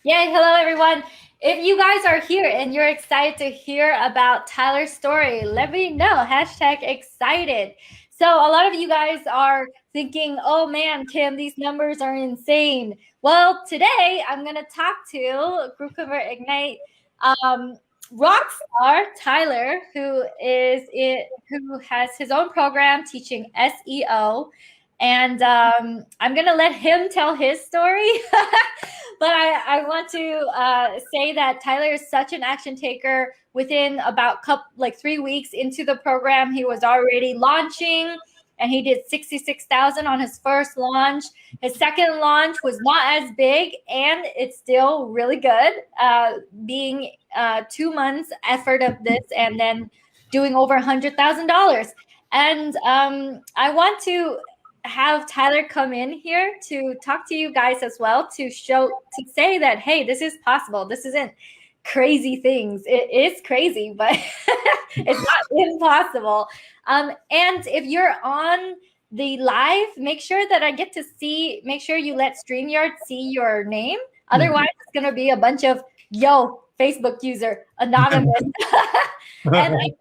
Yay, hello everyone. If you guys are here and you're excited to hear about Tyler's story, let me know. #excited. So a lot of you guys are thinking, oh man, Kim, these numbers are insane. Well, today I'm going to talk to GroupConvert Ignite rockstar Tyler, who has his own program teaching SEO. And I'm going to let him tell his story. But I want to say that Tyler is such an action taker. Within about 3 weeks into the program, he was already launching, and he did 66,000 on his first launch. His second launch was not as big, and it's still really good, being 2 months effort of this and then doing over $100,000. And I want to have Tyler come in here to talk to you guys as well, to say that, hey, this is possible. This isn't crazy things. It is crazy, but it's not impossible. And if you're on the live, make sure that I get to see, make sure you let StreamYard see your name. Otherwise, it's going to be a bunch of, yo, Facebook user, anonymous. And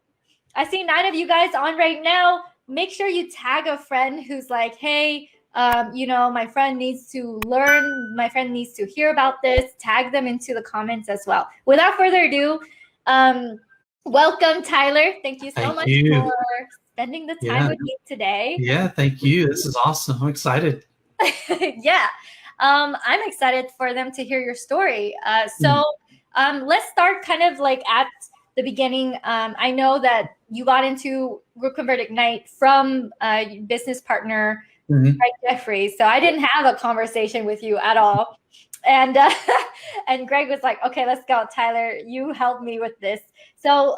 I see 9 of you guys on right now. Make sure you tag a friend who's like, hey, my friend needs to learn, my friend needs to hear about this. Tag them into the comments as well. Without further ado, welcome, Tyler. Thank you so much for spending the time with me today. Yeah, thank you. This is awesome. I'm excited. Yeah, I'm excited for them to hear your story. So let's start kind of like at the beginning. I know that you got into GroupConvert Ignite from a business partner, Greg Jeffries. So I didn't have a conversation with you at all. And and Greg was like, okay, let's go. Tyler, you help me with this. So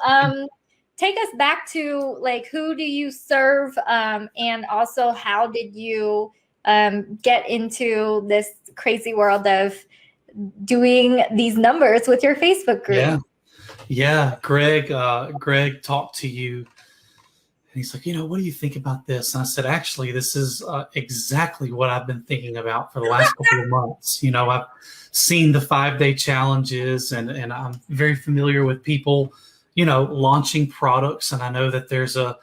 take us back to like, who do you serve? And also, how did you get into this crazy world of doing these numbers with your Facebook group? Yeah, Greg talked to you, and he's like, what do you think about this? And I said, actually, this is exactly what I've been thinking about for the last couple of months. I've seen the 5-day challenges, and I'm very familiar with people, launching products, and I know that there's a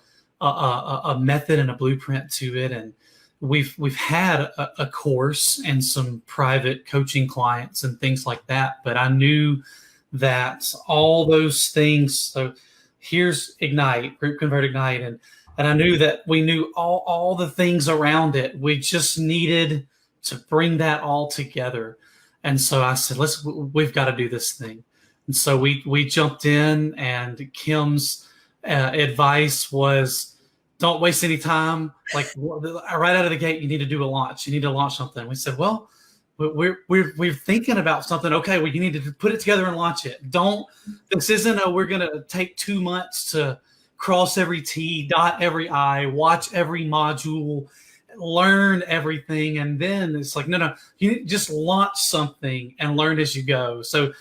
method and a blueprint to it. And we've had a course and some private coaching clients and things like that, but I knew that all those things. So here's Ignite, GroupConvert Ignite, and I knew that we knew all the things around it. We just needed to bring that all together. And so I said, we've got to do this thing. And so we jumped in, and Kim's advice was, don't waste any time. Like right out of the gate, you need to do a launch. You need to launch something. We said, well, we're thinking about something. Okay, well, you need to put it together and launch it. This isn't we're going to take 2 months to cross every T, dot every I, watch every module, learn everything. And then it's like, no, you just launch something and learn as you go. So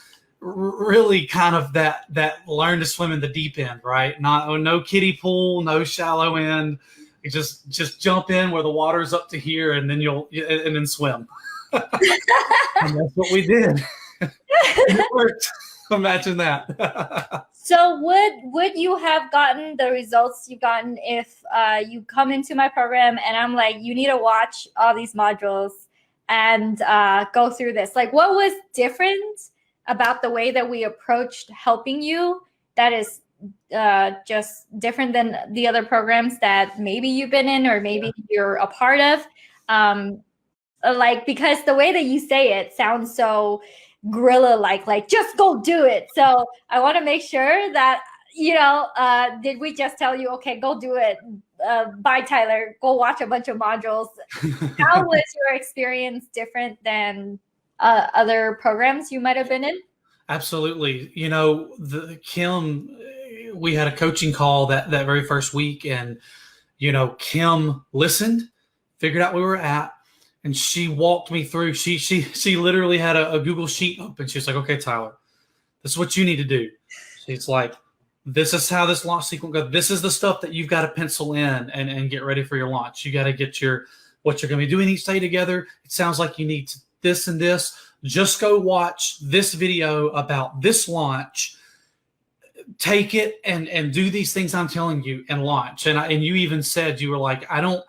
really kind of that learn to swim in the deep end, right? No kiddie pool, no shallow end. You just jump in where the water's up to here, and then swim. And that's what we did. It worked. Imagine that. So would you have gotten the results you've gotten if you come into my program and I'm like, you need to watch all these modules and go through this? Like, what was different about the way that we approached helping you that is just different than the other programs that maybe you've been in or maybe you're a part of? Because the way that you say it sounds so guerrilla like just go do it. So I want to make sure that, did we just tell you, okay, go do it? Bye, Tyler. Go watch a bunch of modules. How was your experience different than other programs you might have been in? Absolutely. Kim, we had a coaching call that very first week, and, Kim listened, figured out where we were at, and she walked me through. She literally had a Google sheet open. She was like, okay, Tyler, this is what you need to do. She's like, this is how this launch sequence goes. This is the stuff that you've got to pencil in and get ready for your launch. You got to get what you're going to be doing each day together. It sounds like you need this and this. just go watch this video about this launch, take it and do these things I'm telling you and launch. And you even said, you were like, I don't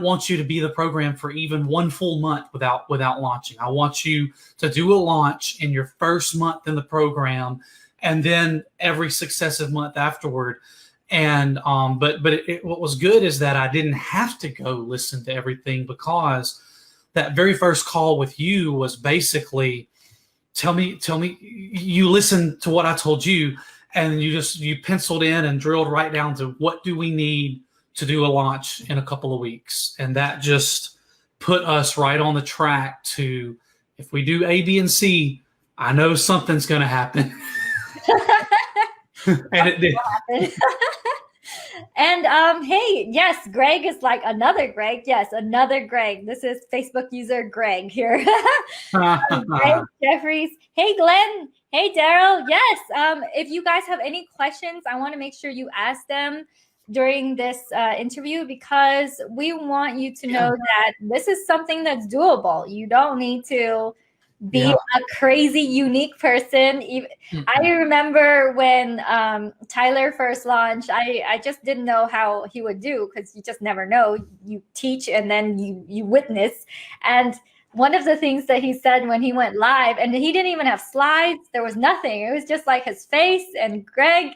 want you to be the program for even one full month without launching. I want you to do a launch in your first month in the program, and then every successive month afterward. And but what was good is that I didn't have to go listen to everything, because that very first call with you was basically, tell me, you listened to what I told you, and you penciled in and drilled right down to what do we need to do a launch in a couple of weeks. And that just put us right on the track to, if we do A, B, and C, I know something's going to happen. And it did. And hey, yes, Greg is like another Greg. Yes, another Greg. This is Facebook user Greg here. Greg Jeffries. Hey, Glenn. Hey, Daryl. Yes. If you guys have any questions, I want to make sure you ask them during this interview, because we want you to know that this is something that's doable. You don't need to be a crazy unique person. I remember when Tyler first launched, I just didn't know how he would do, because you just never know. You teach and then you witness. And one of the things that he said when he went live, and he didn't even have slides, there was nothing. It was just like his face and Greg.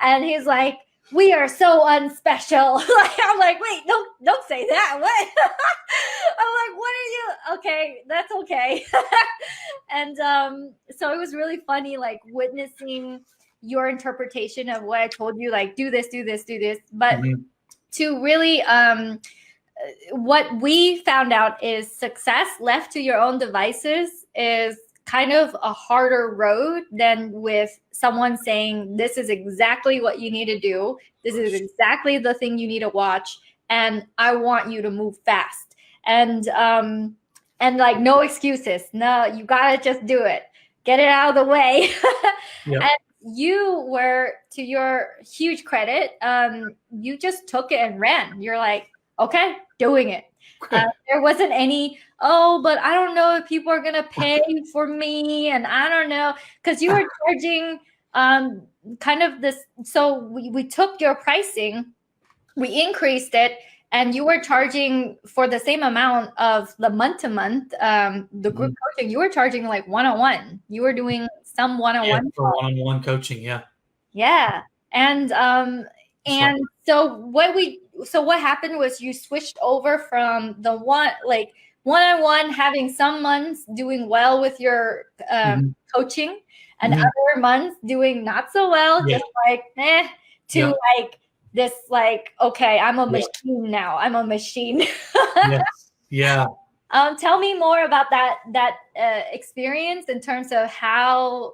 And he's like, we are so unspecial. I'm like, wait, don't say that. What? I'm like, what are you? Okay, that's okay. And so it was really funny, like witnessing your interpretation of what I told you, like do this. But to really, what we found out is success left to your own devices is kind of a harder road than with someone saying, this is exactly what you need to do. This is exactly the thing you need to watch. And I want you to move fast. And like, no excuses. No, you got to just do it. Get it out of the way. Yep. And you were, to your huge credit, you just took it and ran. You're like, okay, doing it. There wasn't any, oh, but I don't know if people are going to pay for me. And I don't know, because you were charging kind of this. So we took your pricing, we increased it, and you were charging for the same amount of the month to month, the group coaching. You were charging like one-on-one. You were doing some one-on-one. For one-on-one coaching. Yeah. Yeah. And so what happened was you switched over from the one-on-one, having some months doing well with your coaching, and other months doing not so well, just like to like this, like, okay, I'm a machine now. I'm a machine. Yes. Yeah. Tell me more about that experience in terms of how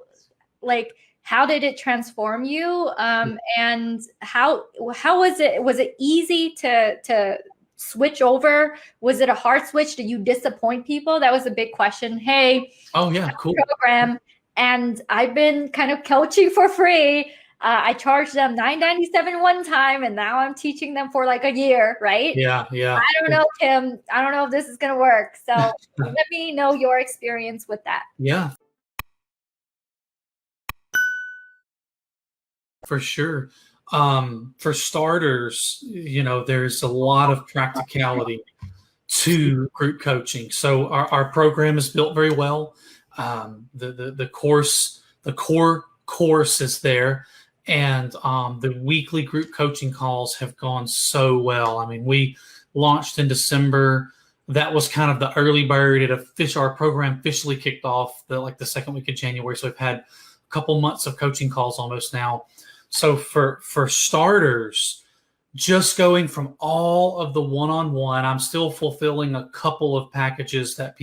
did it transform you? And how was it? Was it easy to switch over? Was it a hard switch? Did you disappoint people? That was a big question. Hey, oh yeah, cool program, and I've been kind of coaching for free. I charged them $9.97 one time, and now I'm teaching them for like a year, right? Yeah. I don't know, Tim. I don't know if this is gonna work. So let me know your experience with that. Yeah. For sure. For starters, there's a lot of practicality to group coaching. So our program is built very well. The core course is there, and the weekly group coaching calls have gone so well. I mean, we launched in December. That was kind of the early bird. Our program officially kicked off the second week of January. So we've had a couple months of coaching calls almost now. So for starters, just going from all of the one-on-one, I'm still fulfilling a couple of packages that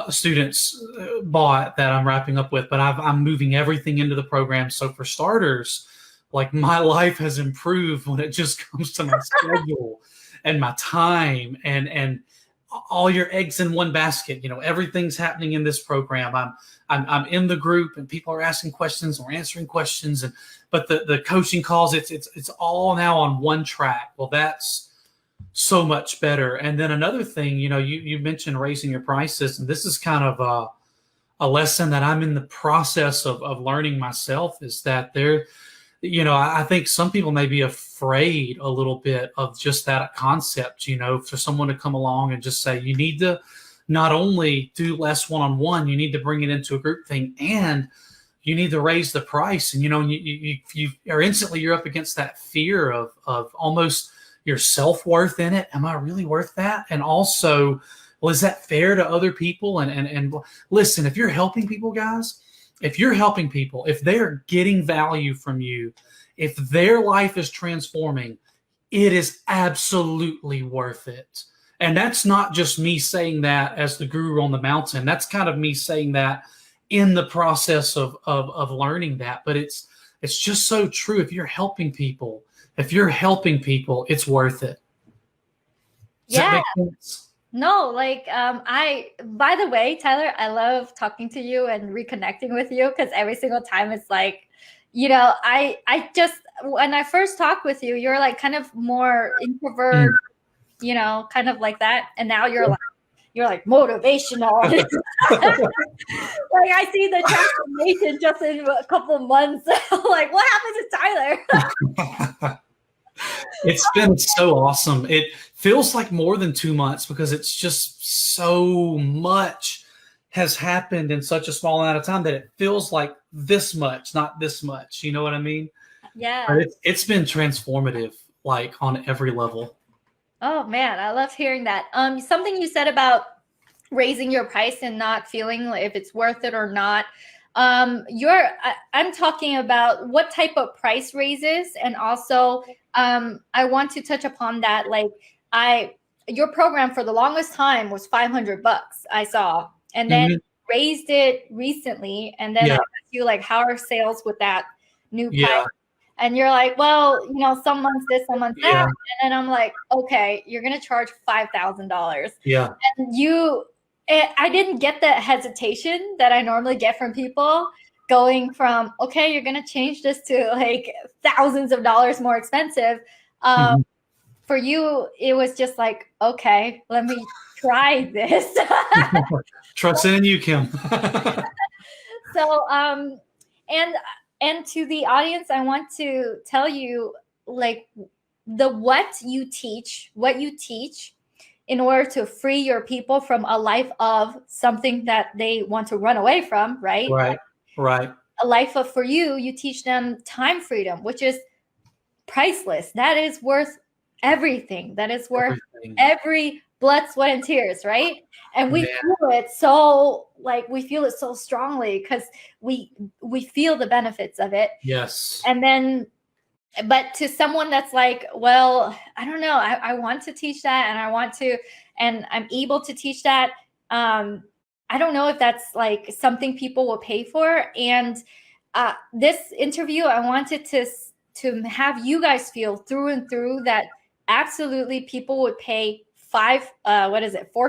students bought that I'm wrapping up with, but I'm moving everything into the program. So for starters, like, my life has improved when it just comes to my schedule and my time and all your eggs in one basket. Everything's happening in this program. I'm in the group, and people are asking questions, and we're answering questions, but the coaching calls, it's all now on one track. Well, that's so much better. And then another thing, you mentioned raising your prices, and this is kind of a lesson that I'm in the process of learning myself is that I think some people may be afraid a little bit of just that concept, for someone to come along and just say, you need to not only do less one-on-one, you need to bring it into a group thing, and you need to raise the price. And, you are instantly, you're up against that fear of almost your self-worth in it. Am I really worth that? And also, well, is that fair to other people? And listen, if you're helping people, guys, if you're helping people, if they're getting value from you, if their life is transforming, it is absolutely worth it. And that's not just me saying that as the guru on the mountain. That's kind of me saying that in the process of learning that. But it's just so true. If you're helping people, it's worth it. Does that make sense? No, by the way, Tyler, I love talking to you and reconnecting with you, because every single time it's like, I just, when I first talked with you, you're like kind of more introvert, kind of like that. And now you're like motivational. Like, I see the transformation just in a couple of months. Like, what happened to Tyler? It's been so awesome. It feels like more than 2 months, because it's just so much has happened in such a small amount of time that it feels like this much, not this much. You know what I mean? Yeah. But it's been transformative, like on every level. Oh man, I love hearing that. Something you said about raising your price and not feeling like if it's worth it or not. I'm talking about what type of price raises, and also I want to touch upon that. Like, your program for the longest time was $500, I saw, and then raised it recently, and then I asked you, like, how are sales with that new price? And you're like, well, some months this, some months that, and then I'm like, okay, you're gonna charge $5,000. Yeah, and I didn't get the hesitation that I normally get from people going from, okay, you're going to change this to like thousands of dollars more expensive. For you, it was just like, okay, let me try this. Trust in you, Kim. So, and to the audience, I want to tell you, like, what you teach in order to free your people from a life of something that they want to run away from, right? Right. A life of, for you teach them time freedom, which is priceless. That is worth everything. That is worth every blood, sweat, and tears, right? And we feel it so, like, we feel it so strongly because we feel the benefits of it. Yes. And then, but to someone that's like, well, I don't know, I want to teach that, and I'm able to teach that. I don't know if that's like something people will pay for. And this interview, I wanted to have you guys feel through and through that absolutely people would pay four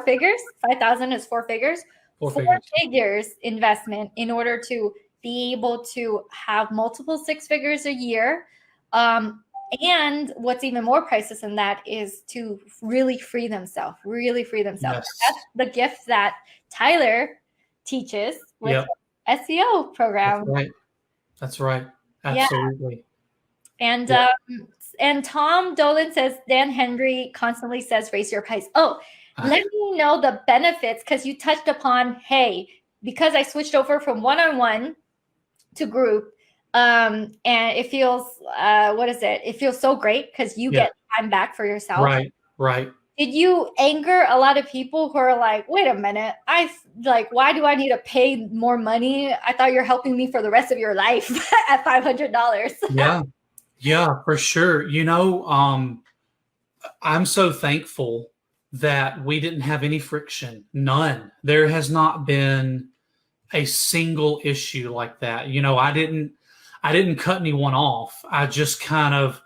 figures? 5,000 is four figures. Four figures investment in order to be able to have multiple 6 figures a year. And what's even more priceless than that is to really free themselves. Yes. That's the gift that Tyler teaches with SEO program. That's right. Absolutely. Yeah. And Tom Dolan says, Dan Henry constantly says, raise your price. Oh, let me know the benefits, because you touched upon, hey, because I switched over from one-on-one to group, and it feels, it feels so great because you get time back for yourself. Right. Did you anger a lot of people who are like, wait a minute, why do I need to pay more money? I thought you're helping me for the rest of your life at $500. Yeah, for sure. I'm so thankful that we didn't have any friction. None. There has not been a single issue like that. I didn't cut anyone off. I just kind of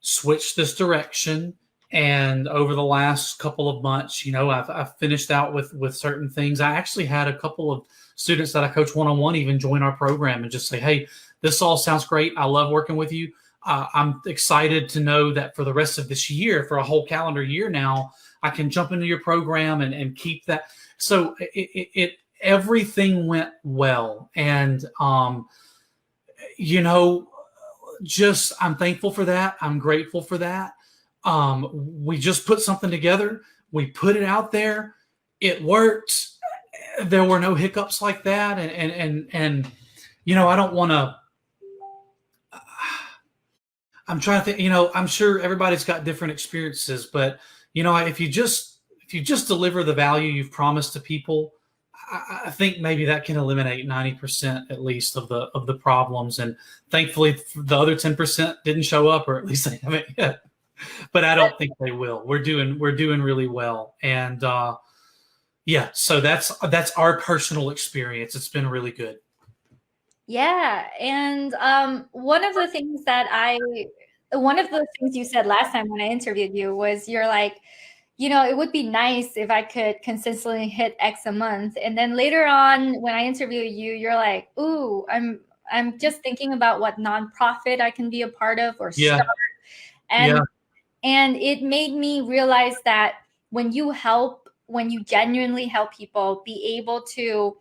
switched this direction. And over the last couple of months, I've finished out with certain things. I actually had a couple of students that I coach one-on-one even join our program and just say, hey, this all sounds great. I love working with you. I'm excited to know that for the rest of this year, for a whole calendar year now, I can jump into your program and keep that. So everything went well. And, you know, just I'm thankful for that. I'm grateful for that. We just put something together. We put it out there. It worked. There were no hiccups like that. And you know, I don't want to, I'm trying to think, you know, I'm sure everybody's got different experiences, but you know, if you just deliver the value you've promised to people, I think maybe that can eliminate 90% at least of the problems. And thankfully the other 10% didn't show up, or at least they haven't yet, but I don't think they will. We're doing really well. And, yeah, so that's our personal experience. It's been really good. Yeah, and one of the things you said last time when I interviewed you was you're like, you know, it would be nice if I could consistently hit X a month. And then later on when I interviewed you, you're like, ooh, I'm just thinking about what nonprofit I can be a part of or Yeah. start. And Yeah. and it made me realize that when you genuinely help people be able to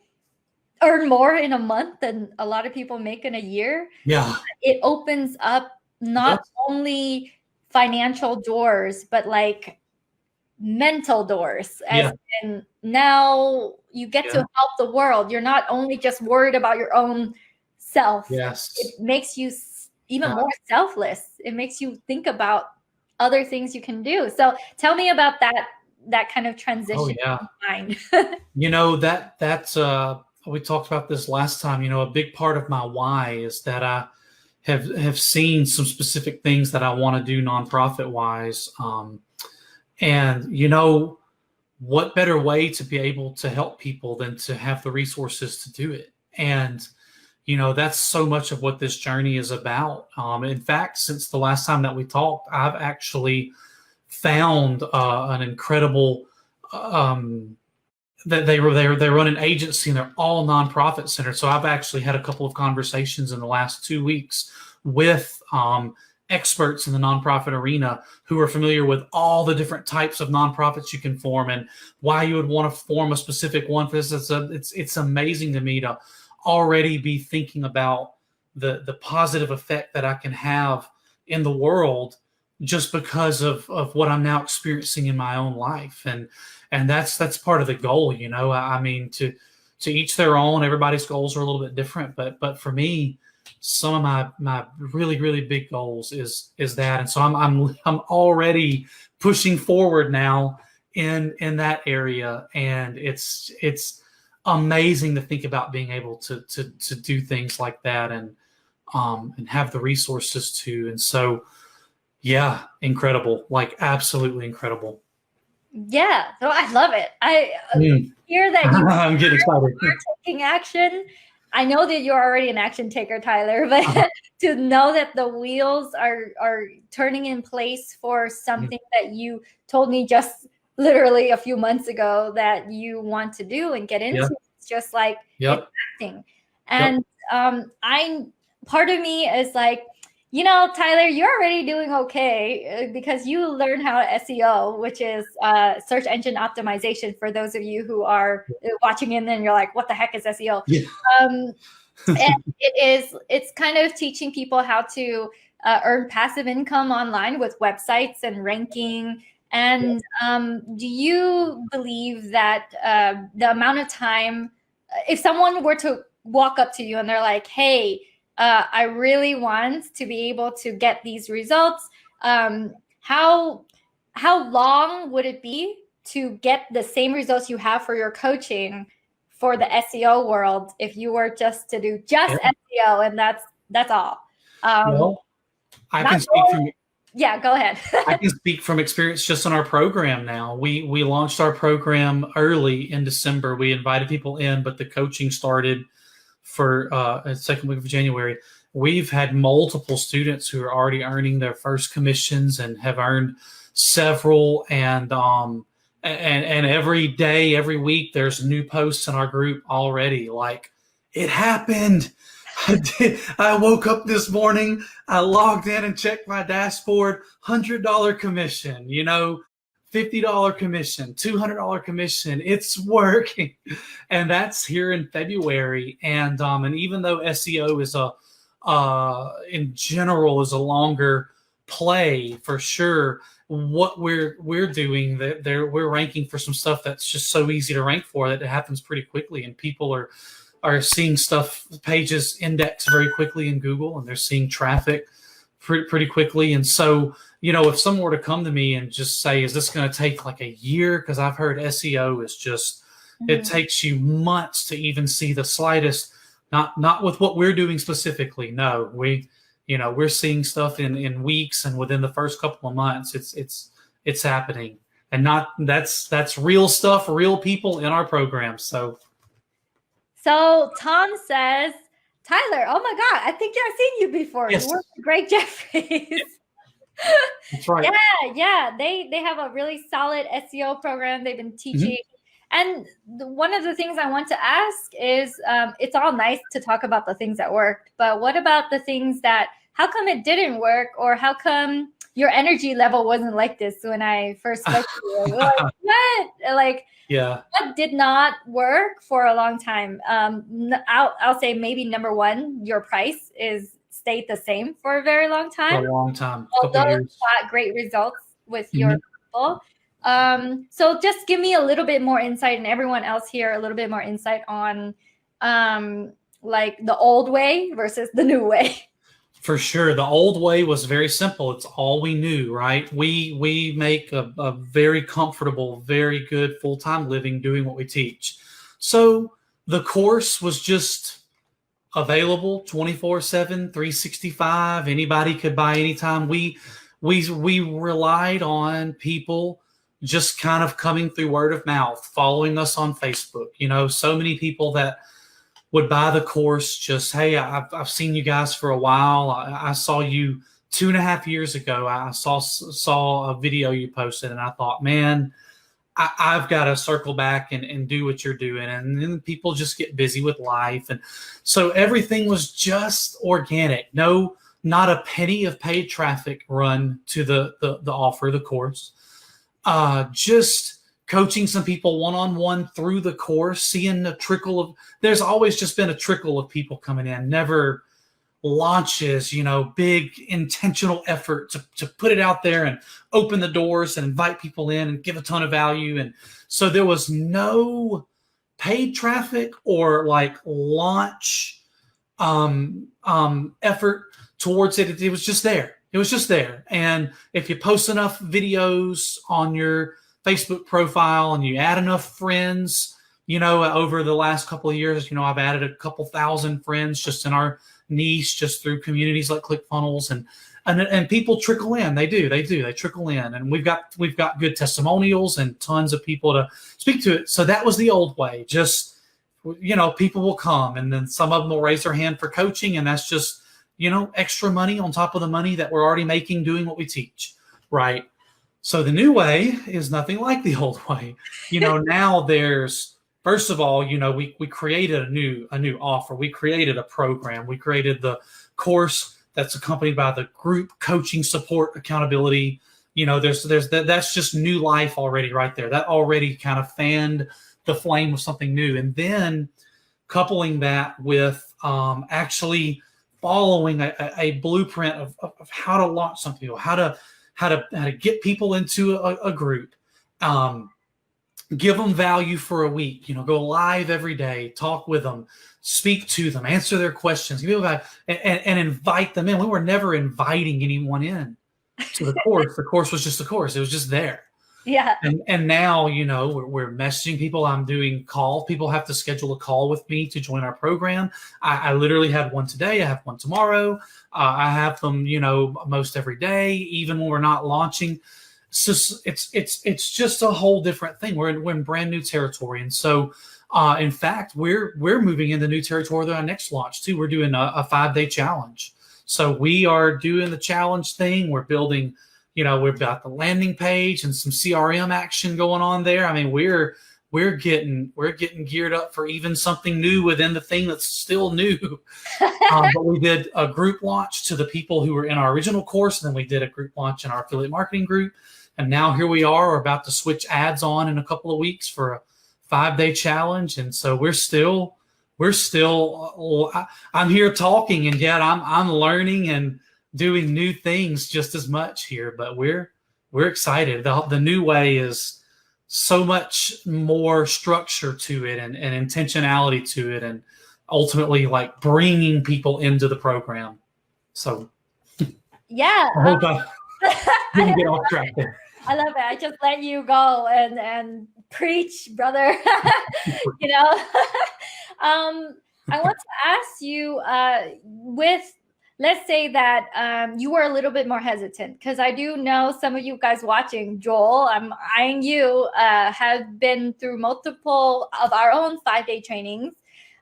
earn more in a month than a lot of people make in a year, Yeah. it opens up not Yes. only financial doors, but like mental doors. As Yeah. in now you get to help the world. You're not only just worried about your own self. Yes. It makes you even more selfless. It makes you think about other things you can do. So tell me about that kind of transition. Oh, yeah. In mind. You know, that's we talked about this last time. You know, a big part of my why is that I have seen some specific things that I want to do nonprofit wise. And you know, what better way to be able to help people than to have the resources to do it? And you know, that's so much of what this journey is about. In fact, since the last time that we talked, I've actually found an incredible that they run an agency and they're all nonprofit centered. So I've actually had a couple of conversations in the last 2 weeks with experts in the nonprofit arena who are familiar with all the different types of nonprofits you can form and why you would want to form a specific one for this. It's amazing to me to already be thinking about the positive effect that I can have in the world just because of what I'm now experiencing in my own life. And that's part of the goal, you know. I mean, to each their own. Everybody's goals are a little bit different, but for me, some of my really, really big goals is that. And so I'm already pushing forward now in that area. And it's amazing to think about being able to do things like that and have the resources to. And so, yeah, incredible, like absolutely incredible. Yeah, so I love it. I hear that you I'm getting excited. are taking action. I know that you're already an action taker, Tyler, but to know that the wheels are turning in place for something that you told me just literally a few months ago that you want to do and get into, it's just like it's acting. And part of me is like, you know, Tyler, you're already doing okay because you learned how to SEO, which is search engine optimization. For those of you who are watching in and you're like, what the heck is SEO? Yeah. And it's kind of teaching people how to earn passive income online with websites and ranking. And do you believe that the amount of time, if someone were to walk up to you and they're like, hey, I really want to be able to get these results, how long would it be to get the same results you have for your coaching for the SEO world if you were just to do SEO and that's all? Well, I can speak from go ahead. I can speak from experience just on our program now. We launched our program early in December. We invited people in, but the coaching started for the second week of January. We've had multiple students who are already earning their first commissions and have earned several. And every day, every week, there's new posts in our group already. Like, it happened. I woke up this morning, I logged in and checked my dashboard, $100 commission, you know, $50 commission, $200 commission. It's working. And that's here in February. And even though SEO is in general is a longer play for sure, what we're doing, that we're ranking for some stuff that's just so easy to rank for that it happens pretty quickly, and people are seeing pages index very quickly in Google, and they're seeing traffic pretty quickly. And so, if someone were to come to me and just say, is this going to take like a year? Because I've heard SEO is just, it takes you months to even see the slightest, not with what we're doing specifically. No, we're seeing stuff in weeks, and within the first couple of months, it's happening. And that's real stuff, real people in our program. So Tom says, Tyler, oh my God, I think I've seen you before. Yes. You work with Greg Jeffries. That's right. Yeah. They have a really solid SEO program they've been teaching. And one of the things I want to ask is, it's all nice to talk about the things that worked, but what about the things how come it didn't work, or how come your energy level wasn't like this when I first spoke to you? Like, what? Like, yeah. What did not work for a long time? I'll say maybe number one, your price stayed the same for a very long time. For a long time. Although you got great results with your people. So just give me a little bit more insight, and everyone else here a little bit more insight on like the old way versus the new way. For sure. The old way was very simple. It's all we knew, right? We make a very comfortable, very good full-time living doing what we teach. So the course was just available 24/7, 365. Anybody could buy anytime. We relied on people just kind of coming through word of mouth, following us on Facebook. So many people that would buy the course just, hey, I've seen you guys for a while. I saw you 2.5 years ago. I saw a video you posted, and I thought, man, I've got to circle back and do what you're doing. And then people just get busy with life. And so everything was just organic. No, not a penny of paid traffic run to the offer, the course. Just coaching some people one-on-one through the course, seeing a trickle of, there's always just been a trickle of people coming in, never launches, big intentional effort to put it out there and open the doors and invite people in and give a ton of value. And so there was no paid traffic or like launch effort towards it. It was just there. It was just there. And if you post enough videos on your Facebook profile and you add enough friends, over the last couple of years, I've added a couple thousand friends just in our niche, just through communities like ClickFunnels, and people trickle in. They trickle in, and we've got good testimonials and tons of people to speak to it. So that was the old way. Just, people will come, and then some of them will raise their hand for coaching, and that's just, extra money on top of the money that we're already making doing what we teach, right? So the new way is nothing like the old way. Now there's, first of all, we created a new offer. We created a program. We created the course that's accompanied by the group coaching support accountability. There's that's just new life already right there. That already kind of fanned the flame of something new. And then coupling that with actually following a blueprint of how to launch something, or how to get people into a group, give them value for a week, go live every day, talk with them, speak to them, answer their questions, and invite them in. We were never inviting anyone in to the course. The course was just the course. It was just there. Yeah. And now, we're messaging people. I'm doing calls. People have to schedule a call with me to join our program. I literally have one today. I have one tomorrow. I have them, most every day, even when we're not launching. It's just a whole different thing. We're in brand new territory. And so, in fact, we're moving into new territory with our next launch too. We're doing a 5-day challenge. So we are doing the challenge thing. We're building, we've got the landing page and some CRM action going on there. I mean, we're getting geared up for even something new within the thing that's still new. But we did a group launch to the people who were in our original course, and then we did a group launch in our affiliate marketing group And now here we are, we're about to switch ads on in a couple of weeks for a 5-day challenge. And so I'm here talking, and yet I'm learning and doing new things just as much here, but we're excited. The new way is so much more structure to it, and intentionality to it, and ultimately like bringing people into the program. So yeah, I hope I didn't get off track there. I love it. I just let you go and preach, brother. You know, I want to ask you, let's say that you were a little bit more hesitant, because I do know some of you guys watching, Joel, I'm eyeing you, have been through multiple of our own 5-day trainings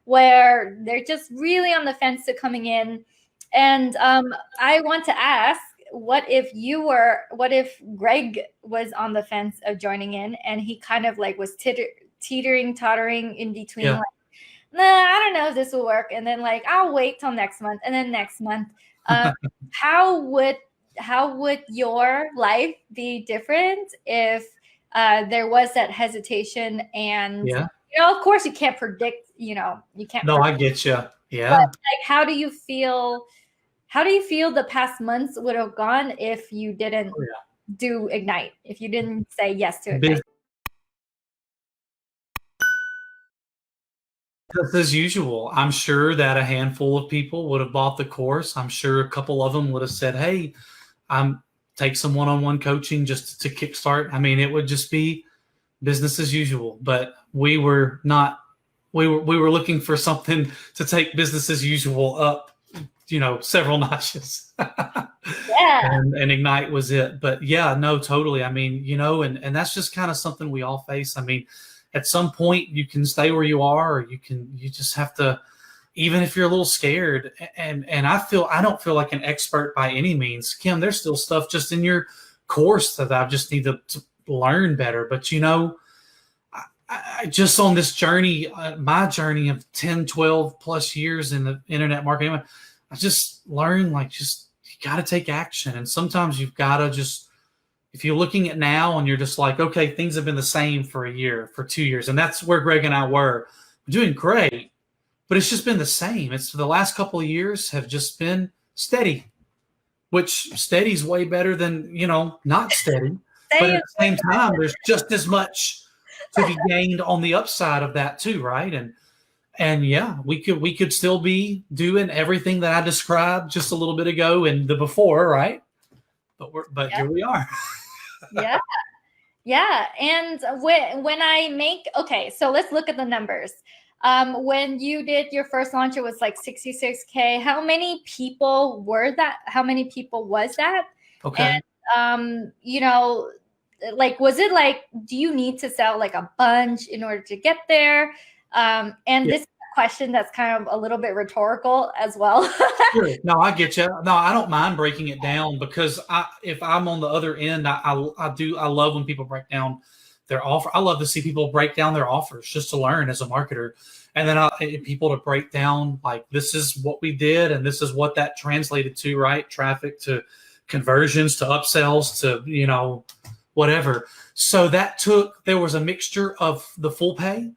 where they're just really on the fence to coming in. And I want to ask, what if Greg was on the fence of joining in, and he kind of like was teetering, tottering in between, like, nah, I don't know if this will work, and then like, I'll wait till next month, and then next month. How would your life be different if there was that hesitation? And yeah, of course you can't predict, you can't. No, I get you. Yeah. But like, how do you feel the past months would have gone if you didn't do Ignite, if you didn't say yes to Ignite? Business as usual. I'm sure that a handful of people would have bought the course. I'm sure a couple of them would have said, hey, take some one-on-one coaching just to kickstart. I mean, it would just be business as usual. But we were not. We were looking for something to take business as usual up, several notches. Yeah. And Ignite was it. But yeah, no, totally. I mean, and that's just kind of something we all face. I mean, at some point you can stay where you are, or you just have to, even if you're a little scared. And I don't feel like an expert by any means, Kim. There's still stuff just in your course that I just need to learn better. But I just on this journey, my journey of 10, 12 plus years in the internet marketing, I just learned you got to take action. And sometimes you've got to just, if you're looking at now and you're just like, okay, things have been the same for a year, for 2 years. And that's where Greg and I were. We're doing great, but it's just been the same. It's the last couple of years have just been steady, which steady is way better than, not steady. But at the same time, there's just as much to be gained on the upside of that too, right? And yeah, we could still be doing everything that I described just a little bit ago in the before, right? But here we are. Yeah. And when I make, okay, so let's look at the numbers. When you did your first launch, it was like 66K. How many people were that? How many people was that? Okay. And like, was it like, do you need to sell like a bunch in order to get there? This is a question that's kind of a little bit rhetorical as well. Sure. No, I get you. No, I don't mind breaking it down, because if I'm on the other end, I love when people break down their offer. I love to see people break down their offers just to learn as a marketer. And then people to break down, like, this is what we did, and this is what that translated to, right? Traffic to conversions to upsells to, whatever. So there was a mixture of the full pay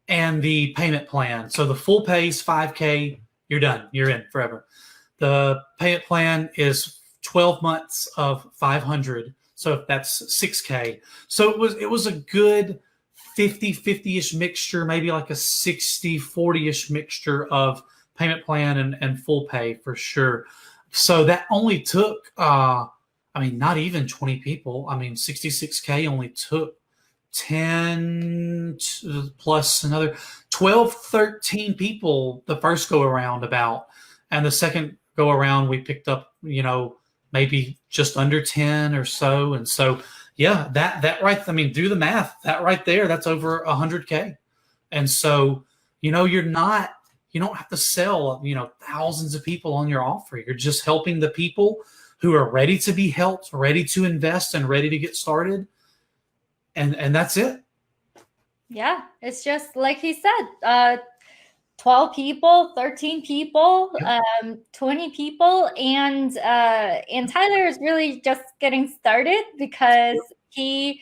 and the payment plan. So the full pay is 5K, you're done, you're in forever. The payment plan is 12 months of 500. So that's 6K. So it was a good 50-50-ish mixture, maybe like a 60-40-ish mixture of payment plan and full pay for sure. So that only took, not even 20 people. 66K only took 10 plus another 12, 13 people the first go around about. And the second go around, we picked up, maybe just under 10 or so. And so, yeah, that right. Do the math. That right there, that's over 100K. And so, you don't have to sell, thousands of people on your offer. You're just helping the people who are ready to be helped, ready to invest, and ready to get started. And that's it. Yeah, it's just like he said, 12 people, 13 people, 20 people, and Tyler is really just getting started because he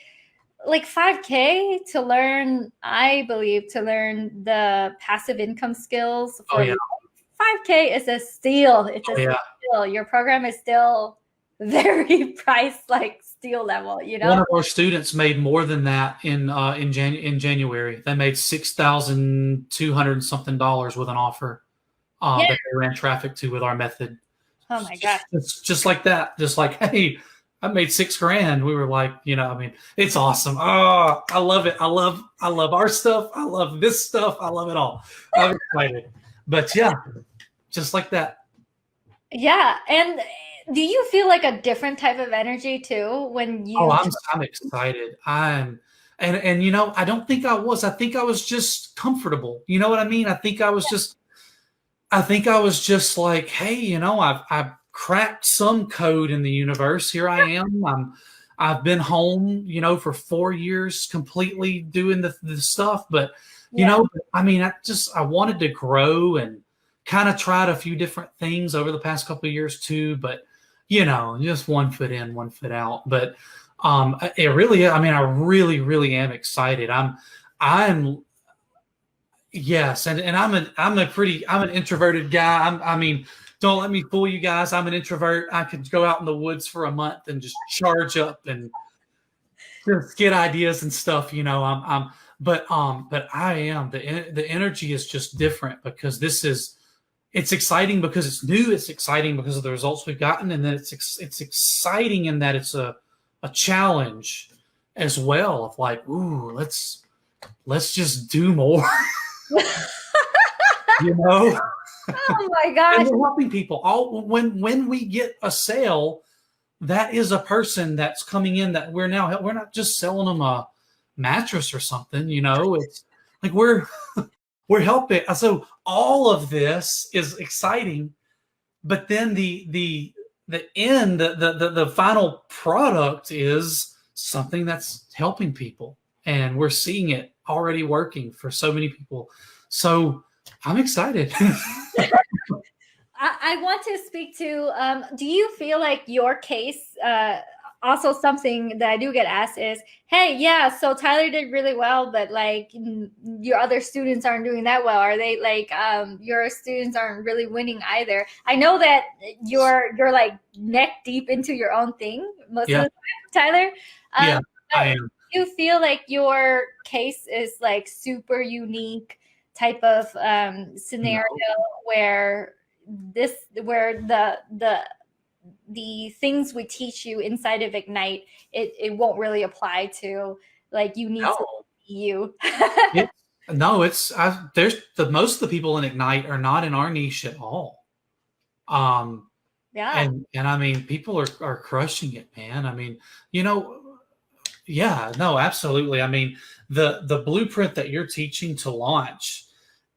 like 5K to learn, I believe, to learn the passive income skills for 5K is a steal. It's a steal. Your program is still very priced, like steel level, you know? One of our students made more than that in January. They made $6,200 something with an offer that they ran traffic to with our method. Oh my gosh. It's just like that. Just like, hey, I made $6,000. We were like, you know, I mean, it's awesome. Oh, I love it. I love our stuff. I love this stuff. I love it all. I'm excited. But yeah, just like that. Yeah. And do you feel like a different type of energy too when you? Oh, I'm excited. And you know, I don't think I was. I think I was just comfortable. You know what I mean? I think I was just like, hey, you know, I've cracked some code in the universe. Here I am. I've been home, you know, for 4 years completely doing the stuff. But, you know, I mean, I wanted to grow and kind of tried a few different things over the past couple of years too. But, you know, just 1 foot in, 1 foot out. But it really, I mean, I really, really am excited. Yes, and I'm an introverted guy. I mean, don't let me fool you guys. I'm an introvert. I could go out in the woods for a month and just charge up and just get ideas and stuff, you know. But I am the energy is just different because it's exciting because it's new. It's exciting because of the results we've gotten, and then it's exciting in that it's a challenge as well. Of like, ooh, let's just do more. You know. Oh my gosh. And we're helping people. When we get a sale, that is a person that's coming in that we're not just selling them a mattress or something, you know. It's like we're helping. So all of this is exciting, but then the end, the final product is something that's helping people, and we're seeing it already working for so many people. So I'm excited. I want to speak to, do you feel like your case, also something that I do get asked is, hey, yeah, so Tyler did really well, but like your other students aren't doing that well. Are they like, your students aren't really winning either? I know that you're like neck deep into your own thing most of the time, Tyler. Yeah, I am. Do you feel like your case is like super unique type of scenario where the things we teach you inside of Ignite, it won't really apply to, like, you need to be you? There's most of the people in Ignite are not in our niche at all. And I mean, people are crushing it, man. I mean, you know, yeah, no, absolutely. I mean, the blueprint that you're teaching to launch,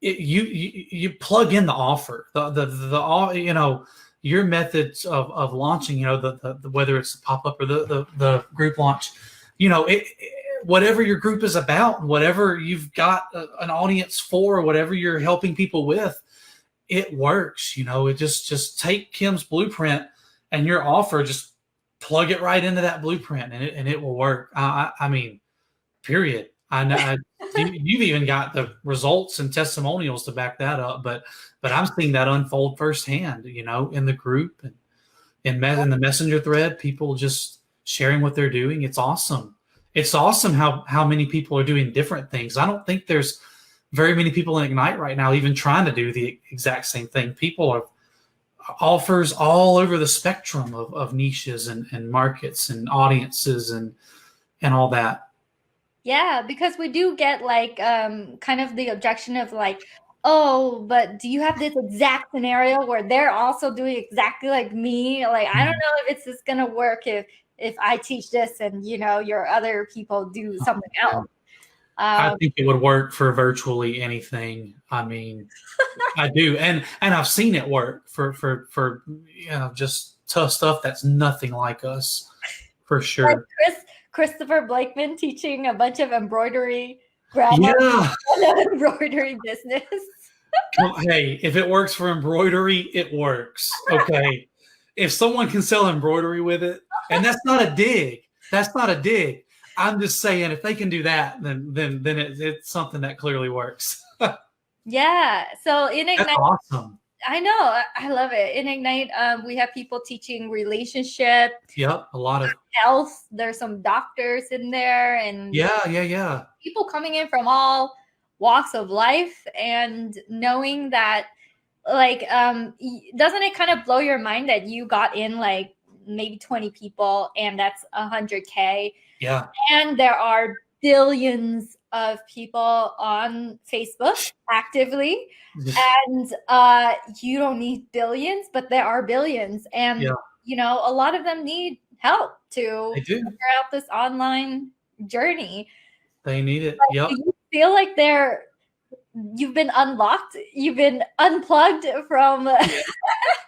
you plug in the offer, the you know, your methods of launching, you know, the whether it's the pop-up or the group launch, you know, whatever your group is about, whatever you've got an audience for, whatever you're helping people with, it works. You know, it just take Kim's blueprint and your offer, just plug it right into that blueprint, and it will work. I mean, period. I know you've even got the results and testimonials to back that up, but I'm seeing that unfold firsthand, you know, in the group and in the messenger thread, people just sharing what they're doing. It's awesome. It's awesome how many people are doing different things. I don't think there's very many people in Ignite right now even trying to do the exact same thing. People are offers all over the spectrum of niches and markets and audiences and all that. Yeah, because we do get like kind of the objection of like, oh, but do you have this exact scenario where they're also doing exactly like me? Like, I don't know if it's just gonna work if I teach this and, you know, your other people do something else. I think it would work for virtually anything. I mean, I do, and I've seen it work for you know, just tough stuff that's nothing like us, for sure. Like Christopher Blakeman teaching a bunch of embroidery embroidery business. Hey, if it works for embroidery, it works. Okay, if someone can sell embroidery with it, and that's not a dig. That's not a dig. I'm just saying, if they can do that, then it's something that clearly works. Yeah. So in That's Ignite, awesome. I know, I love it. In Ignite, we have people teaching relationship, Yep, a lot of health. There's some doctors in there, and yeah. people coming in from all walks of life, and knowing that, like, doesn't it kind of blow your mind that you got in like maybe 20 people, and that's 100K, Yeah. and there are billions of people on Facebook actively, and you don't need billions, but there are billions, and Yeah, you know, a lot of them need help to they do. figure out this online journey. They need it. Like, Yep. do you feel like you've been unlocked, you've been unplugged from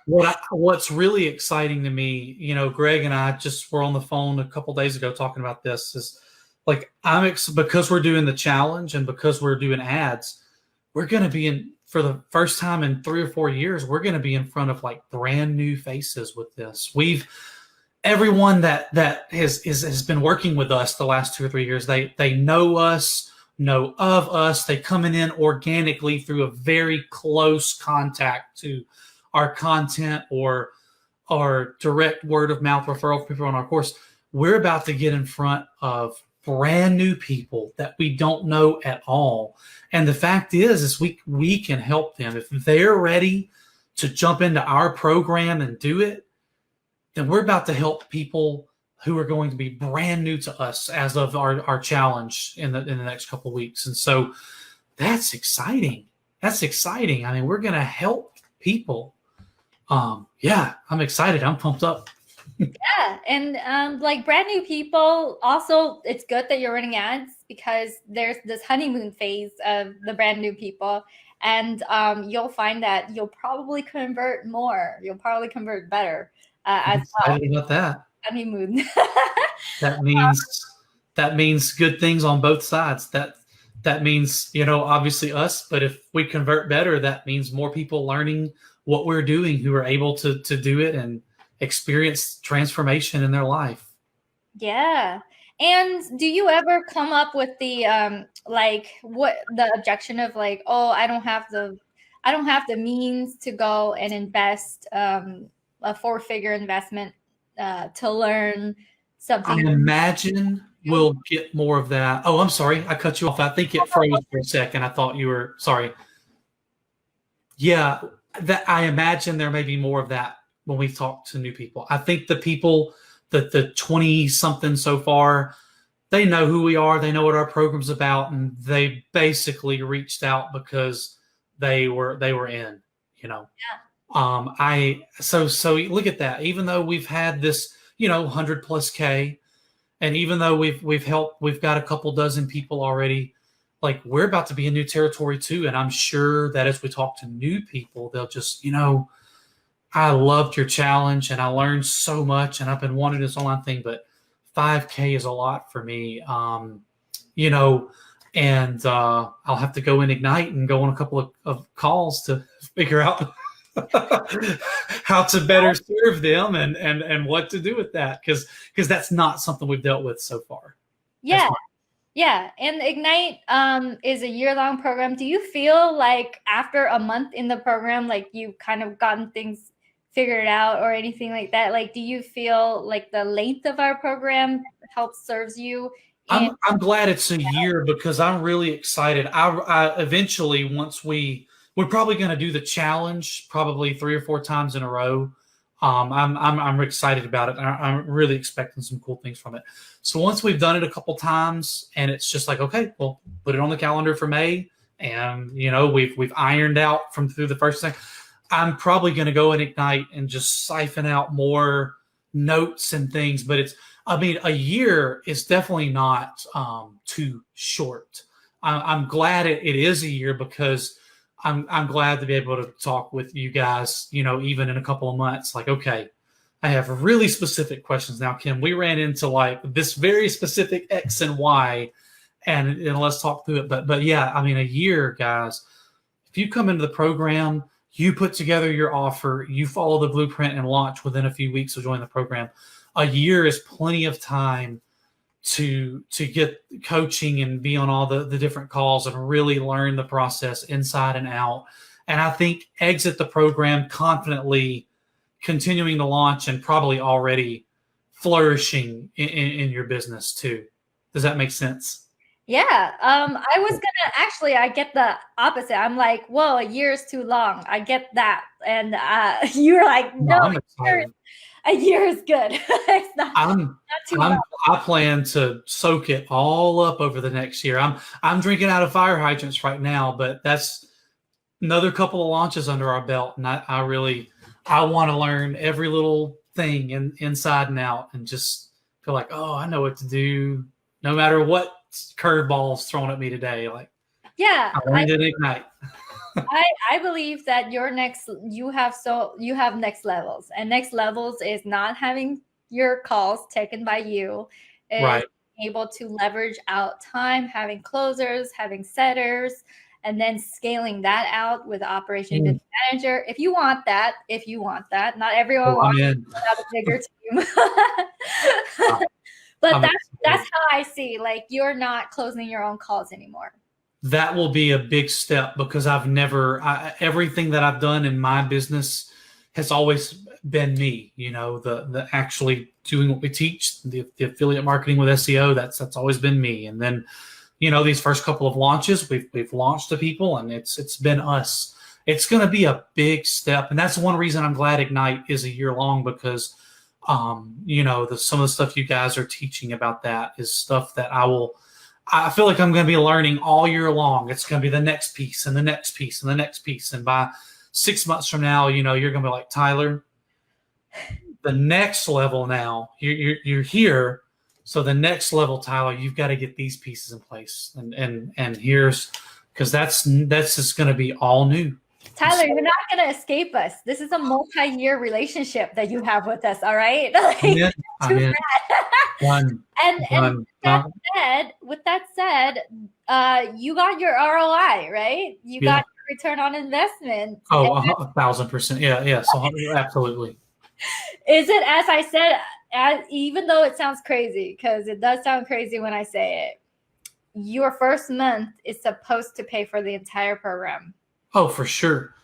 What's really exciting to me, Greg and I just were on the phone a couple days ago talking about this, is like because we're doing the challenge and because we're doing ads, we're going to be in for the first time in 3 or 4 years, we're going to be in front of like brand new faces with this. Everyone that has been working with us the last 2 or 3 years, they know us, know of us. They coming in organically through a very close contact to our content or direct word of mouth referral for people on our course. We're about to get in front of brand new people that we don't know at all. And the fact is we can help them. If they're ready to jump into our program and do it, then we're about to help people who are going to be brand new to us as of our challenge in the next couple of weeks. And so that's exciting. That's exciting. I mean, we're going to help people. Yeah, I'm excited. I'm pumped up. Yeah, and like brand new people, also it's good that you're running ads, because there's this honeymoon phase of the brand new people, and you'll find that you'll probably convert more. You'll probably convert better I'm as well. excited about that. Honeymoon. That means good things on both sides. That means, obviously us, but if we convert better, that means more people learning what we're doing who are able to do it and experience transformation in their life. Yeah. And do you ever come up with the like what the objection of like, oh, I don't have the means to go and invest a 4-figure investment to learn something? I imagine we'll get more of that. Oh, I'm sorry. I cut you off. I think it froze for a second. I thought you were sorry. Yeah, that I imagine there may be more of that when we talk to new people. I think the people that the 20 something so far, they know who we are. They know what our program's about, and they basically reached out because they were in, Yeah. So look at that. Even though we've had this, 100 plus K, and even though we've got a couple dozen people already, like we're about to be in new territory too. And I'm sure that as we talk to new people, they'll just, I loved your challenge and I learned so much and I've been wanting this online thing, but 5K is a lot for me. And I'll have to go in Ignite and go on a couple of calls to figure out how to better serve them and what to do with that. Cause that's not something we've dealt with so far. Yeah. Yeah. And Ignite is a year-long program. Do you feel like after a month in the program, like you've kind of gotten things figured out or anything like that? Like, do you feel like the length of our program helps serves you? I'm glad it's a year because I'm really excited. I eventually, once we're probably going to do the challenge probably 3 or 4 times in a row. I'm excited about it. I'm really expecting some cool things from it. So once we've done it a couple times and it's just like, okay, we'll put it on the calendar for May. And, we've ironed out through the first thing. I'm probably going to go and Ignite and just siphon out more notes and things. But a year is definitely not too short. I'm glad it is a year because I'm glad to be able to talk with you guys, even in a couple of months, like, okay, I have really specific questions now, Kim. We ran into like this very specific X and Y and let's talk through it. But yeah, a year, guys, if you come into the program, you put together your offer, you follow the blueprint and launch within a few weeks of joining the program. A year is plenty of time to get coaching and be on all the different calls and really learn the process inside and out. And I think exit the program confidently, continuing to launch and probably already flourishing in your business too. Does that make sense? Yeah. I was gonna actually, I get the opposite. I'm like, whoa, a year is too long. I get that. And you're like, no, I'm excited. a year is good. It's not too long. I plan to soak it all up over the next year. I'm drinking out of fire hydrants right now, but that's another couple of launches under our belt, and I want to learn every little thing inside and out, and just feel like, oh, I know what to do, no matter what curveballs thrown at me today. Like, yeah, I learned it at Ignite. I believe that you have next levels, and next levels is not having your calls taken by you, is Right. able to leverage out time, having closers, having setters, and then scaling that out with the operation business manager. If you want that, not everyone wants to have a bigger team. But that's how I see, like, you're not closing your own calls anymore. That will be a big step, because everything that I've done in my business has always been me, the actually doing what we teach, the affiliate marketing with SEO, that's always been me. And then, these first couple of launches, we've launched to people, and it's been us. It's going to be a big step. And that's one reason I'm glad Ignite is a year long, because, some of the stuff you guys are teaching about that is stuff that I feel like I'm going to be learning all year long. It's going to be the next piece and the next piece and the next piece. And by 6 months from now, you're going to be like, Tyler, the next level now, you're here. So the next level, Tyler, you've got to get these pieces in place. And here's, because that's just going to be all new. Tyler, you're not going to escape us. This is a multi-year relationship that you have with us. All right. I'm in. And with that said, you got your ROI, right? You got your return on investment. Oh, 1,000%. Yeah. So absolutely. Is it, as I said, even though it sounds crazy, because it does sound crazy when I say it, your first month is supposed to pay for the entire program? Oh, for sure.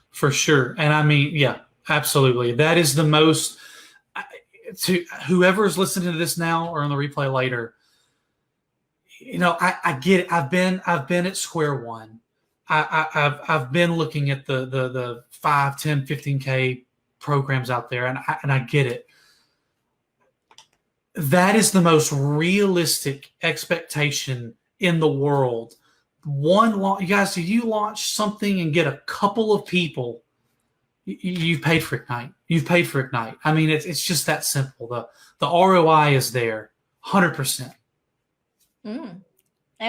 And I mean, yeah, absolutely. That is the most, to whoever's listening to this now or on the replay later, I get it. I've been at square one. I've been looking at the 5, 10, 15K programs out there, and I get it. That is the most realistic expectation in the world. You guys, if you launch something and get a couple of people, you've paid for Ignite. You've paid for Ignite. I mean, it's just that simple. The ROI is there, 100%. And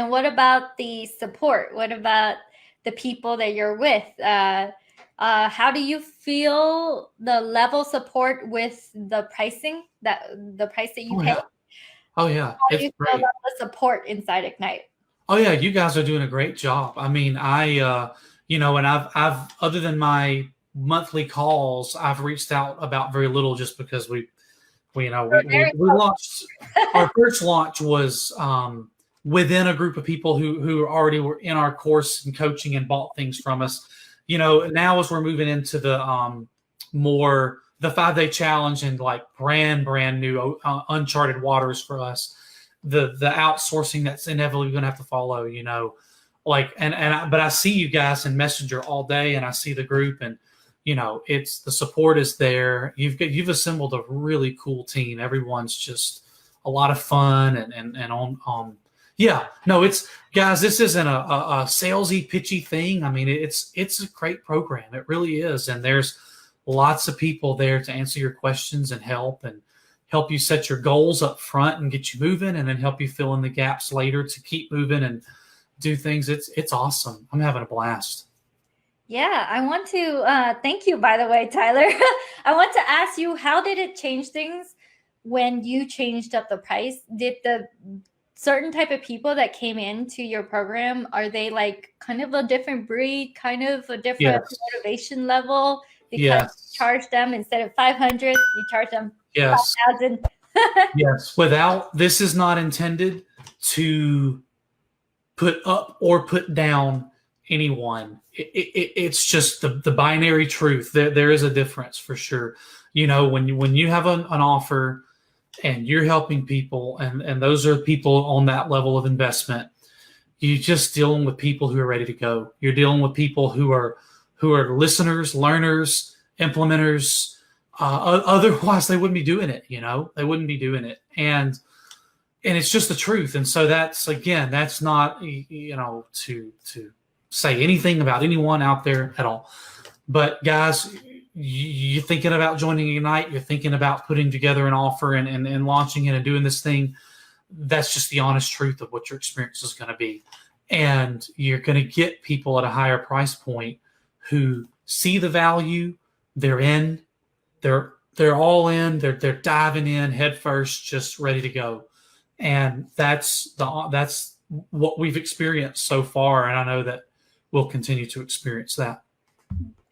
what about the support? What about the people that you're with? How do you feel the level support with the price that you pay? Oh yeah. How do you feel about the support inside Ignite? Oh yeah, you guys are doing a great job. I mean, and I've other than my monthly calls, I've reached out about very little, just because we launched. Our first launch was within a group of people who already were in our course and coaching and bought things from us. Now as we're moving into the more the 5-day challenge and like brand new uncharted waters for us, the outsourcing that's inevitably going to have to follow, but I see you guys in Messenger all day, and I see the group, and it's the support is there. You've assembled a really cool team. Everyone's just a lot of fun and on. Yeah, no, it's guys. This isn't a salesy, pitchy thing. I mean, it's a great program. It really is, and there's lots of people there to answer your questions and help you set your goals up front and get you moving, and then help you fill in the gaps later to keep moving and do things. It's awesome. I'm having a blast. Yeah, I want to thank you, by the way, Tyler. I want to ask you, how did it change things when you changed up the price? Did the certain type of people that came into your program, are they like kind of a different breed, kind of a different motivation level? Because you charge them, instead of 500, you charge them 5,000. Yes, this is not intended to put up or put down anyone. It's just the binary truth. There is a difference for sure. When you have an offer and you're helping people, and those are people on that level of investment, you're just dealing with people who are ready to go. You're dealing with people who are listeners, learners, implementers. Otherwise, they wouldn't be doing it. They wouldn't be doing it, and it's just the truth. And so that's not to say anything about anyone out there at all. But guys, you're thinking about joining Ignite. You're thinking about putting together an offer and launching it and doing this thing. That's just the honest truth of what your experience is going to be. And you're going to get people at a higher price point who see the value. They're in. They're all in. They're diving in head first, just ready to go. And that's what we've experienced so far. And I know that we'll continue to experience that.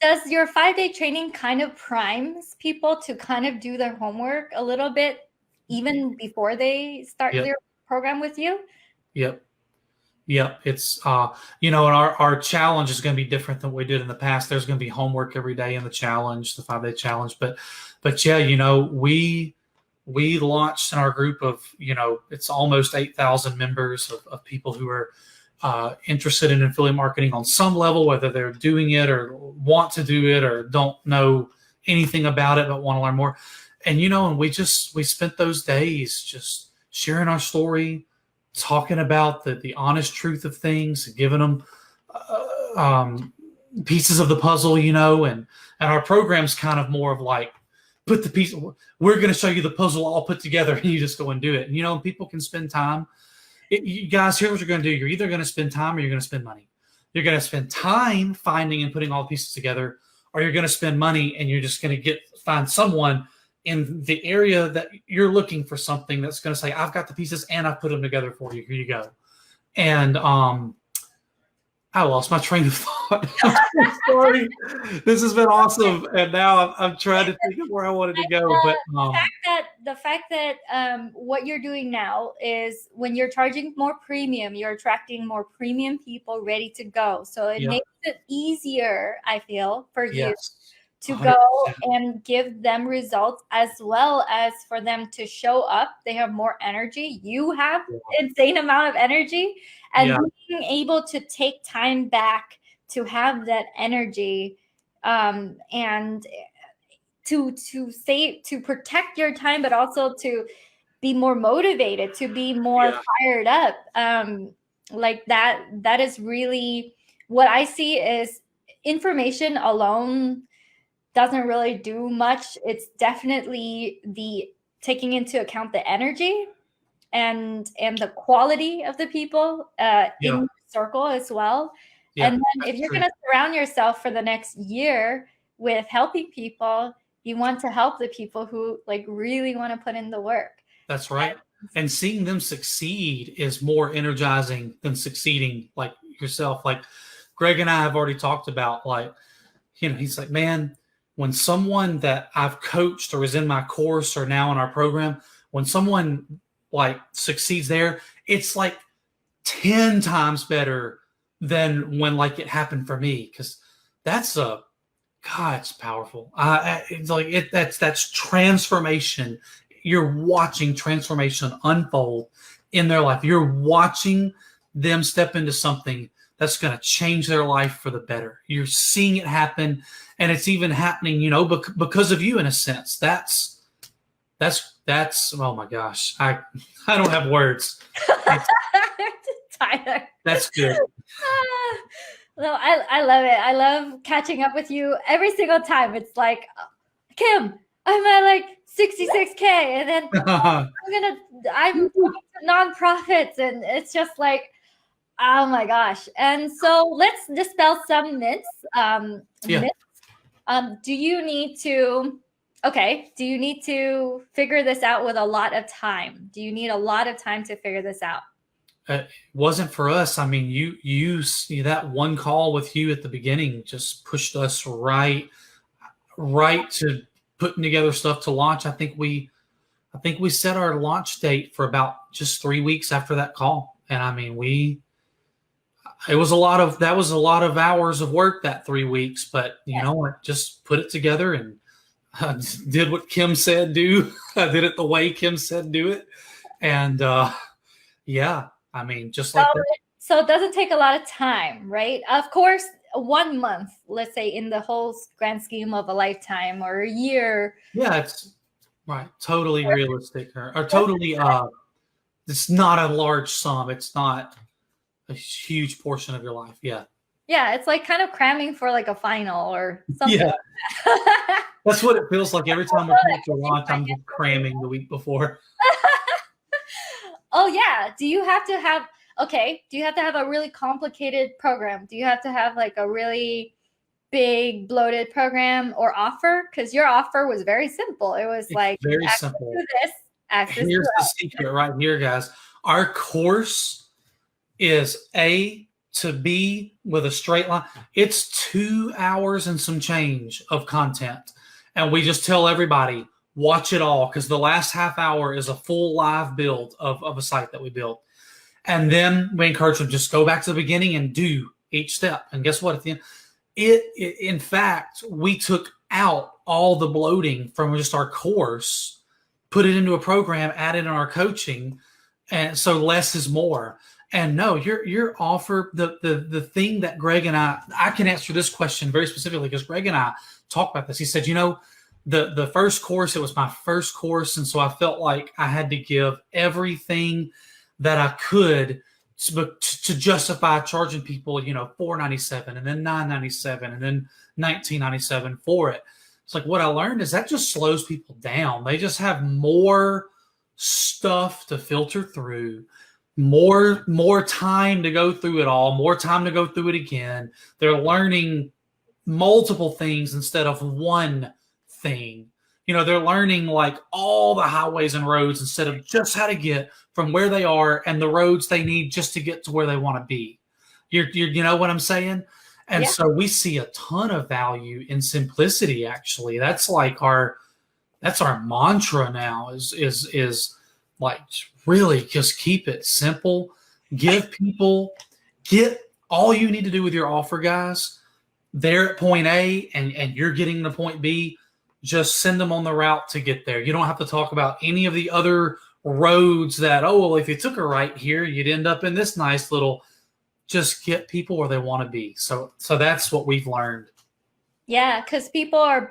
Does your 5-day training kind of primes people to kind of do their homework a little bit even before they start their program with you? Yep. It's, and our challenge is going to be different than what we did in the past. There's going to be homework every day in the challenge, the 5-day challenge. But yeah, we launched in our group of, it's almost 8,000 members of people who are interested in affiliate marketing on some level, whether they're doing it or want to do it or don't know anything about it but want to learn more. And and we spent those days just sharing our story, talking about the honest truth of things, giving them pieces of the puzzle, and our program's kind of more of like, put the piece, we're going to show you the puzzle all put together and you just go and do it. And people can spend time. You guys, here's what you're going to do. You're either going to spend time or you're going to spend money. You're going to spend time finding and putting all the pieces together, or you're going to spend money and you're just going to find someone in the area that you're looking for something that's going to say, I've got the pieces and I've put them together for you. Here you go. And I lost my train of thought. I'm sorry. This has been awesome, and now I'm trying to think of where I wanted to go. But the fact that what you're doing now is when you're charging more premium, you're attracting more premium people ready to go. So it makes it easier, I feel, for you to 100%. Go and give them results, as well as for them to show up. They have more energy. You have insane amount of energy, and being able to take time back to have that energy, and to protect your time, but also to be more motivated, to be more fired up. Like that is really what I see is information alone doesn't really do much. It's definitely the taking into account the energy and the quality of the people in your circle as well. And then if you're going to surround yourself for the next year with helping people, you want to help the people who really want to put in the work. That's right. And seeing them succeed is more energizing than succeeding like yourself. Like Greg and I have already talked about, he's like, man, when someone that I've coached or is in my course or now in our program, when someone succeeds there, it's 10 times better than when it happened for me. Cause that's it's powerful. That's transformation. You're watching transformation unfold in their life. You're watching them step into something that's going to change their life for the better. You're seeing it happen, and it's even happening, because of you in a sense. That's oh my gosh. I don't have words. Tyler. That's good. No, I love it. I love catching up with you every single time. It's like, Kim, I'm at 66K, and then I'm talking to nonprofits, and it's just oh my gosh. And so let's dispel some myths. Do you need to figure this out with a lot of time? Do you need a lot of time to figure this out? It wasn't for us. I mean, you see that one call with you at the beginning just pushed us right to putting together stuff to launch. I think I think we set our launch date for about just 3 weeks after that call. And I mean, that was a lot of hours of work that 3 weeks, but you know what, just put it together and did what Kim said do. I did it the way Kim said do it. And yeah, I mean, just like that. So it doesn't take a lot of time, right? Of course, 1 month, let's say, in the whole grand scheme of a lifetime or a year. Yeah, it's right. Totally realistic or totally, it's not a large sum. It's not a huge portion of your life. Yeah. Yeah, it's like kind of cramming for like a final or something. Yeah. That's what it feels like every time we come to launch. I'm just cramming the week before. Oh yeah. Do you have to have a really complicated program? Do you have to have like a really big bloated program or offer? Because your offer was very simple. It was like very simple. Access Here's the secret right here, guys. Our course is A to B with a straight line. It's 2 hours and some change of content. And we just tell everybody, watch it all, because the last half hour is a full live build of a site that we built. And then we encourage them, just go back to the beginning and do each step. And guess what? At the end, in fact, we took out all the bloating from just our course, put it into a program, added in our coaching. And so less is more. And no, your offer, the thing that Greg and I can answer this question very specifically because Greg and I talked about this. He said, the first course, it was my first course. And so I felt like I had to give everything that I could to justify charging people, $497 and then $997 and then $1997 for it. It's like, what I learned is that just slows people down. They just have more stuff to filter through, more time to go through it all, more time to go through it again. They're learning multiple things instead of one thing. They're learning like all the highways and roads instead of just how to get from where they are and the roads they need just to get to where they want to be. You know what I'm saying? And so we see a ton of value in simplicity. Actually, that's like our mantra now is like really just keep it simple. Get all you need to do with your offer, guys. They're at point A and you're getting to point B. Just send them on the route to get there. You don't have to talk about any of the other roads that, if you took a right here, you'd end up in this nice little. Just get people where they want to be. So that's what we've learned. Yeah, because people are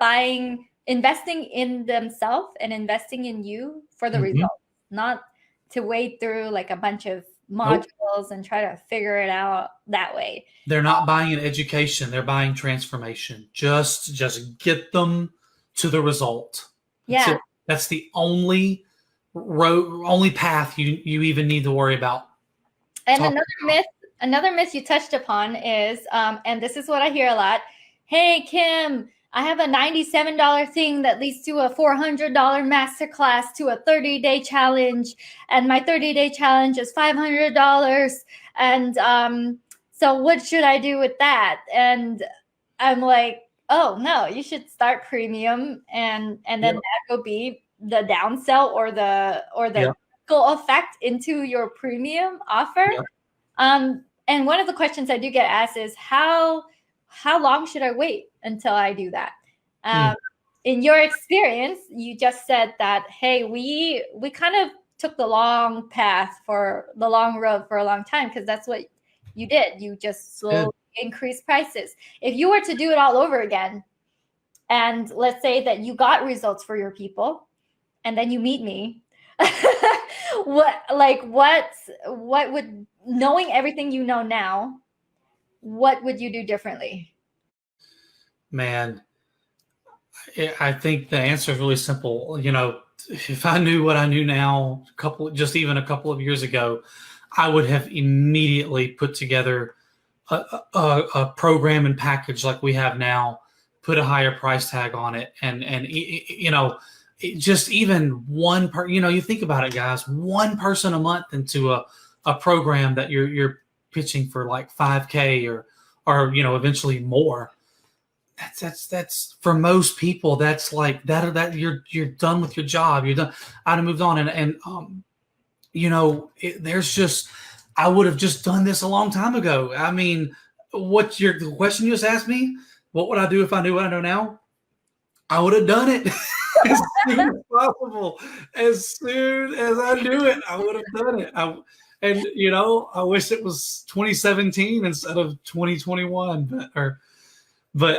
investing in themselves and investing in you for the results, not to wade through like a bunch of modules and try to figure it out that way. They're not buying an education. They're buying transformation. Just get them to the result. That's the only path you even need to worry about. And another myth you touched upon is, and this is what I hear a lot. Hey, Kim, I have a $97 thing that leads to a $400 masterclass to a 30-day challenge. And my 30-day challenge is $500. And so what should I do with that? And I'm like, oh, no, you should start premium. And then that will be the downsell or the effect into your premium offer. And one of the questions I do get asked is how long should I wait until I do that? In your experience, you just said that, hey, we kind of took the long path for the long road for a long time because that's what you did. You just slowly increased prices. If you were to do it all over again, and let's say that you got results for your people, and then you meet me, what would, knowing everything you know now, what would you do differently? Man, I think the answer is really simple. If I knew what I knew now, even a couple of years ago, I would have immediately put together a program and package like we have now, put a higher price tag on it, and just even one you think about it, guys, one person a month into a program that you're pitching for like $5,000 or eventually more. that's for most people, that's like that you're done with your job. You're done. I'd have moved on, and you know, there's just, I would have just done this a long time ago. I mean, the question you just asked me? What would I do if I knew what I know now? I would have done it as soon as possible. As soon as I knew it, I would have done it. And you know, I wish it was 2017 instead of 2021. But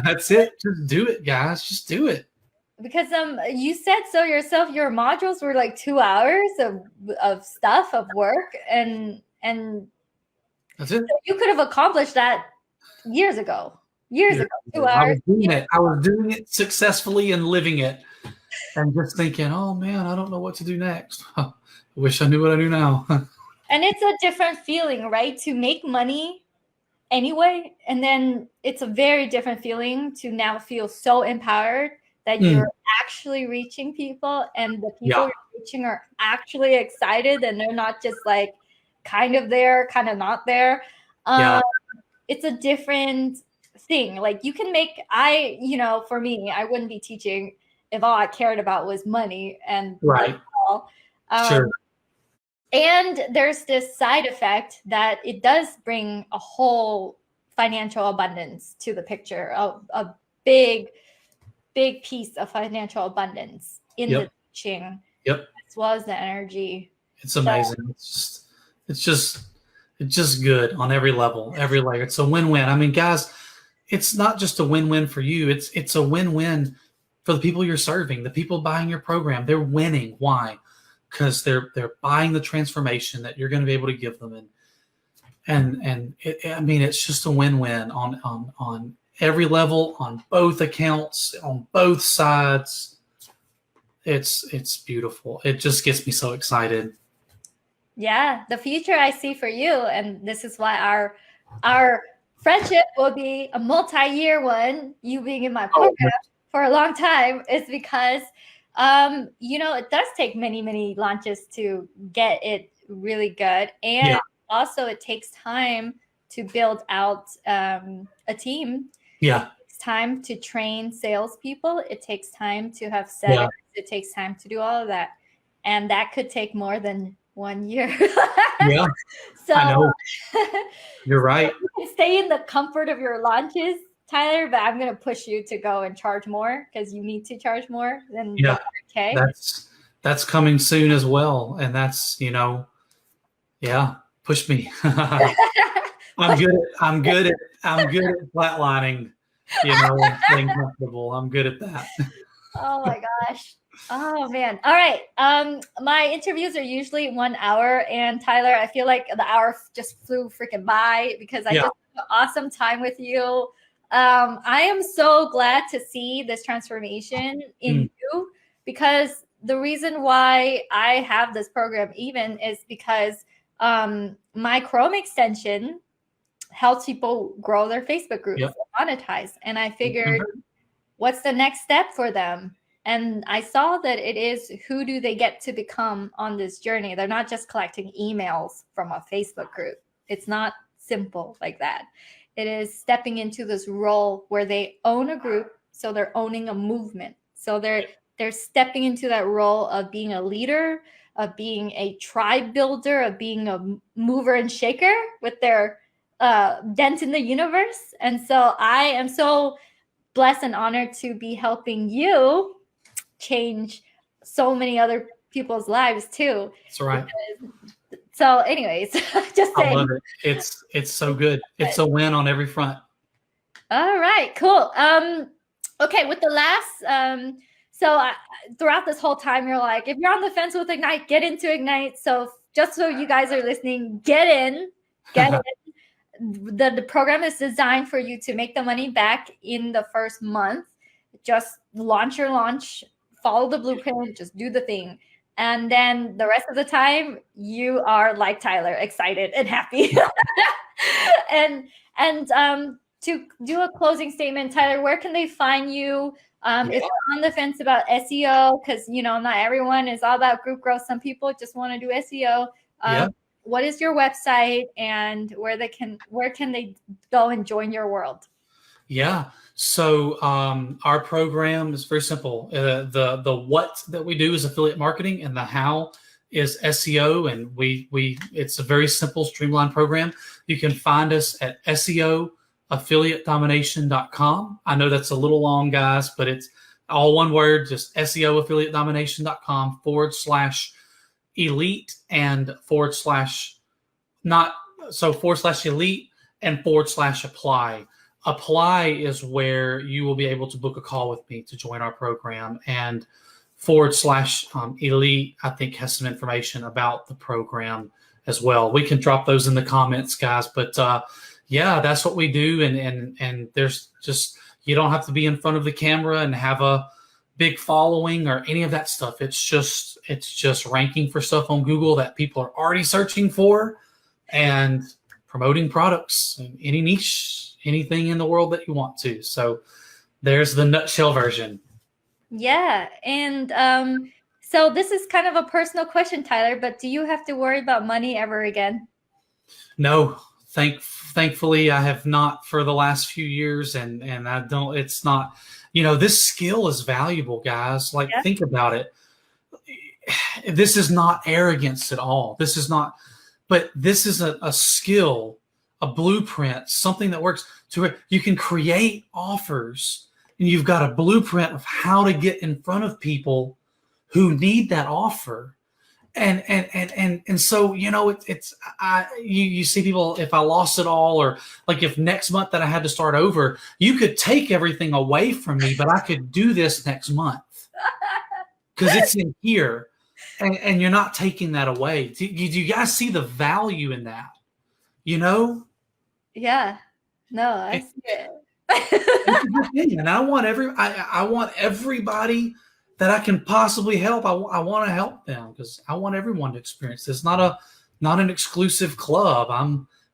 that's it. Just do it, guys. Just do it. Because you said so yourself, your modules were like 2 hours of stuff, of work, and That's it. you could have accomplished that years ago. 2 hours. I was doing it successfully and living it, and just thinking, oh man, I don't know what to do next. I wish I knew what I knew now. And it's a different feeling, right? To make money anyway, and then it's a very different feeling to now feel so empowered that you're actually reaching people, and the people you're reaching are actually excited, and they're not just like kind of there, kind of not there. It's a different thing. Like you can make, you know, for me, I wouldn't be teaching if all I cared about was money and right. Sure. And there's this side effect that it does bring a whole financial abundance to the picture, a big piece of financial abundance in the teaching, as well as the energy. It's amazing. It's just good on every level, every layer. It's a win-win. I mean, guys, it's not just a win-win for you. It's a win-win for the people you're serving, the people buying your program. They're winning. Why? Because they're buying the transformation that you're going to be able to give them, and I mean, it's just a win-win on every level, on both accounts, on both sides. It's beautiful. It just gets me so excited. Yeah, the future I see for you, and this is why our friendship will be a multi-year one, you being in my program for a long time, is because you know, it does take many launches to get it really good, and also it takes time to build out a team. It takes time to train salespeople. It takes time to have setups. It takes time to do all of that, and that could take more than 1 year. So I know. You're right. You can stay in the comfort of your launches, Tyler, but I'm going to push you to go and charge more, because you need to charge more than okay. That's coming soon as well, and that's, you know, push me. I'm good at flatlining, you know, staying comfortable. I'm good at that. Oh my gosh. Oh man. All right. My interviews are usually 1 hour, and Tyler, I feel like the hour just flew freaking by because I just had an awesome time with you. I am so glad to see this transformation in you, because the reason why I have this program even is because my Chrome extension helps people grow their Facebook groups and monetize. And I figured, what's the next step for them? And I saw that it is, who do they get to become on this journey? They're not just collecting emails from a Facebook group. It's not simple like that. It is stepping into this role where they own a group, so they're owning a movement. So they're stepping into that role of being a leader, of being a tribe builder, of being a mover and shaker with their dent in the universe. And so I am so blessed and honored to be helping you change so many other people's lives too. That's right. So anyways, just saying. I love it. It's so good. It's a win on every front. All right, cool. Okay, with the last, throughout this whole time, you're like, if you're on the fence with Ignite, get into Ignite. So just so you guys are listening, get in. The program is designed for you to make the money back in the first month. Just launch your launch, follow the blueprint, just do the thing. And then the rest of the time, you are like Tyler, excited and happy. and to do a closing statement, Tyler, where can they find you? If you're on the fence about SEO, because you know not everyone is all about group growth. Some people just want to do SEO. What is your website, and where can they go and join your world? Yeah. So our program is very simple. The what that we do is affiliate marketing, and the how is SEO. And we it's a very simple, streamlined program. You can find us at SEO affiliatedomination.com. I know that's a little long, guys, but it's all one word, just SEO affiliatedomination.com /elite and not so /elite and /apply. Apply is where you will be able to book a call with me to join our program, and /elite, I think, has some information about the program as well. We can drop those in the comments, guys. But yeah, that's what we do. And there's just, you don't have to be in front of the camera and have a big following or any of that stuff. It's just ranking for stuff on Google that people are already searching for, and promoting products in any niche, anything in the world that you want to. So there's the nutshell version. Yeah. And so this is kind of a personal question, Tyler, but do you have to worry about money ever again? No, thankfully I have not for the last few years, and I don't, it's not, this skill is valuable, guys. Like, Yeah. think about it. This is not arrogance at all. This is not, but this is a skill, a blueprint, something that works to where you can create offers, and you've got a blueprint of how to get in front of people who need that offer. And so, you see people, if I lost it all, or like if next month that I had to start over, you could take everything away from me, but I could do this next month because it's in here, and you're not taking that away. Do you guys see the value in that? Yeah. No, I see it. And I want everybody that I can possibly help. I want to help them because I want everyone to experience this. Not an exclusive club.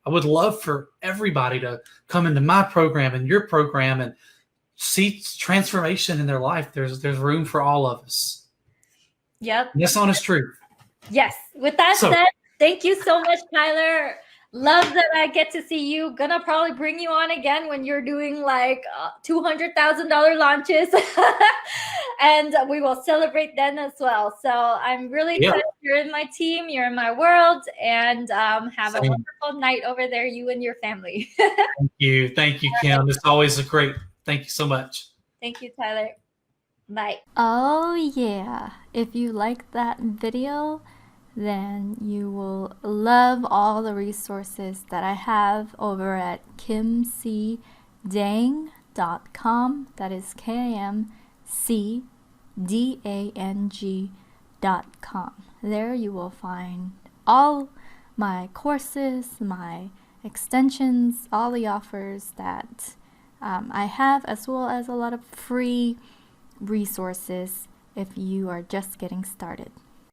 I would love for everybody to come into my program and your program and see transformation in their life. There's room for all of us. Yep. That's honest truth. Yes. With that said, thank you so much, Tyler. Love that I get to see you. Gonna probably bring you on again when you're doing like $200,000 launches, and we will celebrate then as well. So I'm really excited. You're in my team. You're in my world, and have a wonderful night over there, you and your family. Thank you, Kim. It's always a great. Thank you so much. Thank you, Tyler. Bye. Oh yeah, if you like that video, then you will love all the resources that I have over at kimcdang.com. That is KIMCDANG.com. There you will find all my courses, my extensions, all the offers that I have, as well as a lot of free resources if you are just getting started.